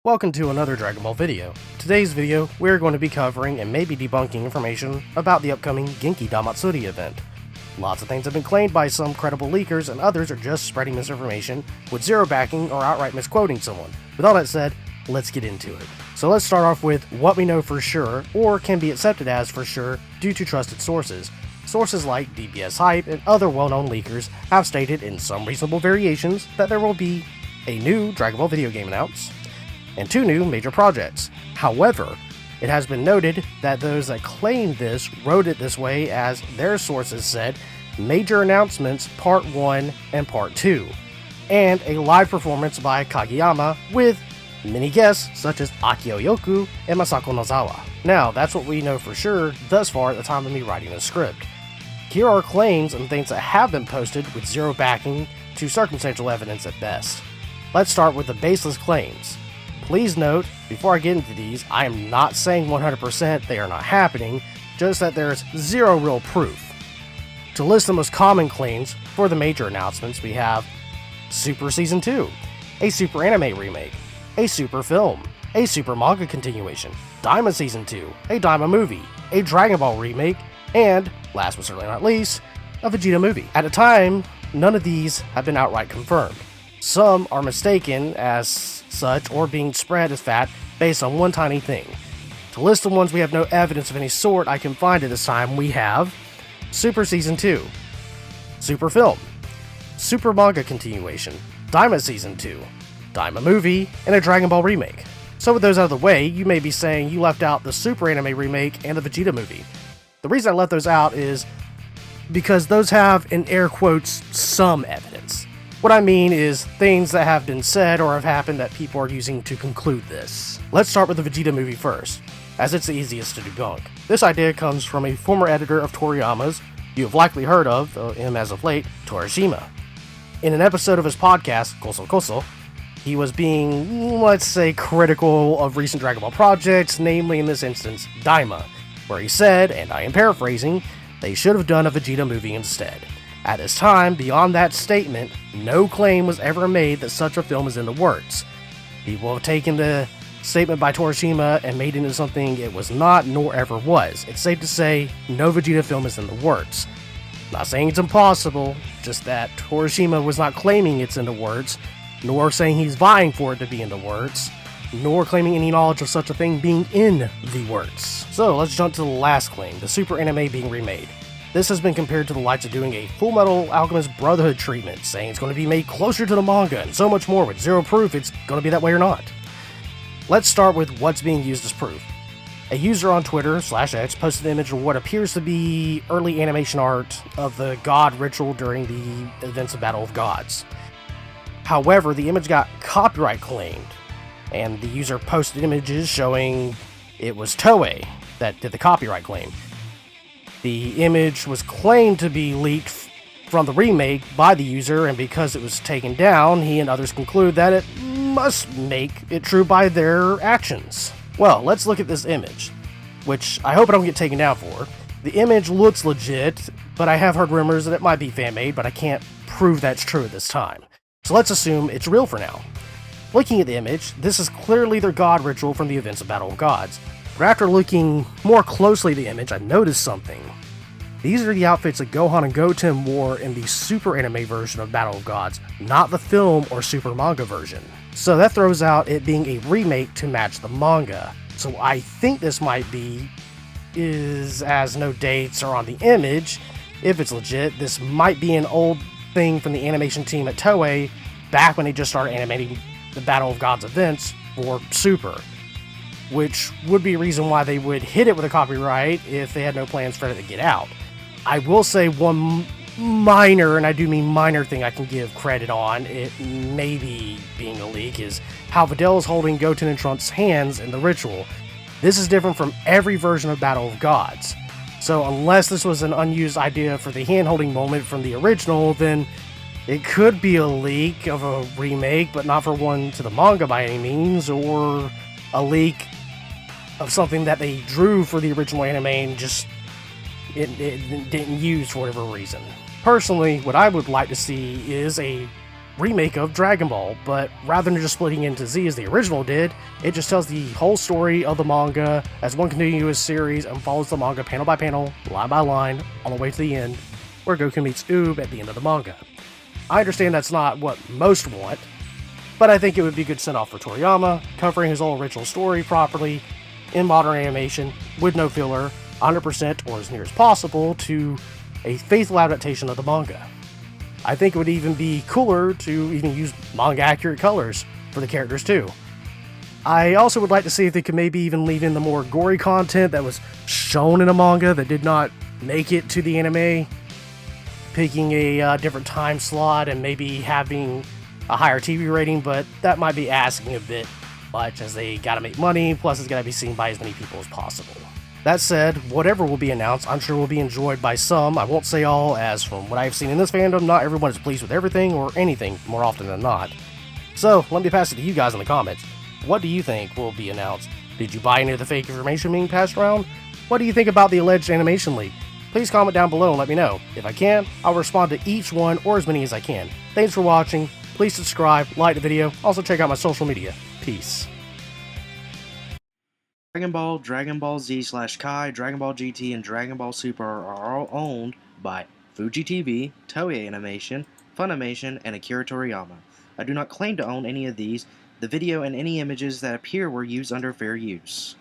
Welcome to another Dragon Ball video. Today's video, we're going to be covering and maybe debunking information about the upcoming Genkidamaturi event. Lots of things have been claimed by some credible leakers and others are just spreading misinformation with zero backing or outright misquoting someone. With all that said, let's get into it. So let's start off with what we know for sure, or can be accepted as for sure due to trusted sources. Sources like DBS Hype and other well-known leakers have stated in some reasonable variations that there will be a new Dragon Ball video game announced, and 2 new major projects. However, it has been noted that those that claimed this wrote it this way as their sources said major announcements part 1 and part 2, and a live performance by Kageyama with many guests such as Akio Yoku and Masako Nozawa. Now, that's what we know for sure thus far at the time of me writing the script. Here are claims and things that have been posted with zero backing to circumstantial evidence at best. Let's start with the baseless claims. Please note, before I get into these, I am not saying 100% they are not happening, just that there's zero real proof. To list the most common claims for the major announcements, we have Super Season 2, a Super Anime remake, a Super film, a Super Manga continuation, Daima Season 2, a Daima movie, a Dragon Ball remake, and, last but certainly not least, a Vegeta movie. At the time, none of these have been outright confirmed. Some are mistaken as such or being spread as fact based on one tiny thing. To list the ones we have no evidence of any sort I can find at this time, we have Super Season 2, Super Film, Super Manga Continuation, Daima Season 2, Daima Movie, and a Dragon Ball remake. So with those out of the way, you may be saying you left out the Super Anime remake and the Vegeta movie. The reason I left those out is because those have, in air quotes, some evidence. What I mean is things that have been said or have happened that people are using to conclude this. Let's start with the Vegeta movie first, as it's the easiest to debunk. This idea comes from a former editor of Toriyama's, you have likely heard of him as of late, Torishima. In an episode of his podcast, Koso Koso, he was being, let's say, critical of recent Dragon Ball projects, namely in this instance, Daima, where he said, and I am paraphrasing, they should have done a Vegeta movie instead. At this time, beyond that statement, no claim was ever made that such a film is in the works. People have taken the statement by Torishima and made it into something it was not nor ever was. It's safe to say, no Vegeta film is in the works. Not saying it's impossible, just that Torishima was not claiming it's in the works, nor saying he's vying for it to be in the works, nor claiming any knowledge of such a thing being in the works. So let's jump to the last claim, the Super Anime being remade. This has been compared to the likes of doing a Full Metal Alchemist Brotherhood treatment, saying it's going to be made closer to the manga and so much more with zero proof it's going to be that way or not. Let's start with what's being used as proof. A user on Twitter /X posted an image of what appears to be early animation art of the god ritual during the events of Battle of Gods. However, the image got copyright claimed, and the user posted images showing it was Toei that did the copyright claim. The image was claimed to be leaked from the remake by the user, and because it was taken down, he and others conclude that it must make it true by their actions. Well, let's look at this image, which I hope I don't get taken down for. The image looks legit, but I have heard rumors that it might be fan-made, but I can't prove that's true at this time. So let's assume it's real for now. Looking at the image, this is clearly their god ritual from the events of Battle of Gods. But after looking more closely at the image, I noticed something. These are the outfits that Gohan and Goten wore in the Super Anime version of Battle of Gods, not the film or Super Manga version. So that throws out it being a remake to match the manga. So I think this might be, as no dates are on the image, if it's legit, this might be an old thing from the animation team at Toei back when they just started animating the Battle of Gods events for Super, which would be a reason why they would hit it with a copyright if they had no plans for it to get out. I will say one minor, and I do mean minor, thing I can give credit on, it maybe being a leak, is how Videl is holding Goten and Trunks' hands in the ritual. This is different from every version of Battle of Gods. So unless this was an unused idea for the hand-holding moment from the original, then it could be a leak of a remake, but not for one to the manga by any means, or a leak of something that they drew for the original anime and just it didn't use for whatever reason. Personally, what I would like to see is a remake of Dragon Ball, but rather than just splitting into Z as the original did, it just tells the whole story of the manga as one continuous series and follows the manga panel by panel, line by line, all the way to the end, where Goku meets Oob at the end of the manga. I understand that's not what most want, but I think it would be a good send-off for Toriyama, covering his whole original story properly in modern animation with no filler, 100% or as near as possible to a faithful adaptation of the manga. I think it would even be cooler to even use manga-accurate colors for the characters too. I also would like to see if they could maybe even leave in the more gory content that was shown in a manga that did not make it to the anime, picking a different time slot and maybe having a higher TV rating, but that might be asking a bit much as they gotta make money, plus it's gotta be seen by as many people as possible. That said, whatever will be announced, I'm sure will be enjoyed by some. I won't say all, as from what I've seen in this fandom, not everyone is pleased with everything or anything more often than not. So, let me pass it to you guys in the comments. What do you think will be announced? Did you buy any of the fake information being passed around? What do you think about the alleged animation leak? Please comment down below and let me know. If I can, I'll respond to each one or as many as I can. Thanks for watching. Please subscribe, like the video, also check out my social media. Peace. Dragon Ball, Dragon Ball Z/Kai, Dragon Ball GT, and Dragon Ball Super are all owned by Fuji TV, Toei Animation, Funimation, and Akira Toriyama. I do not claim to own any of these. The video and any images that appear were used under fair use.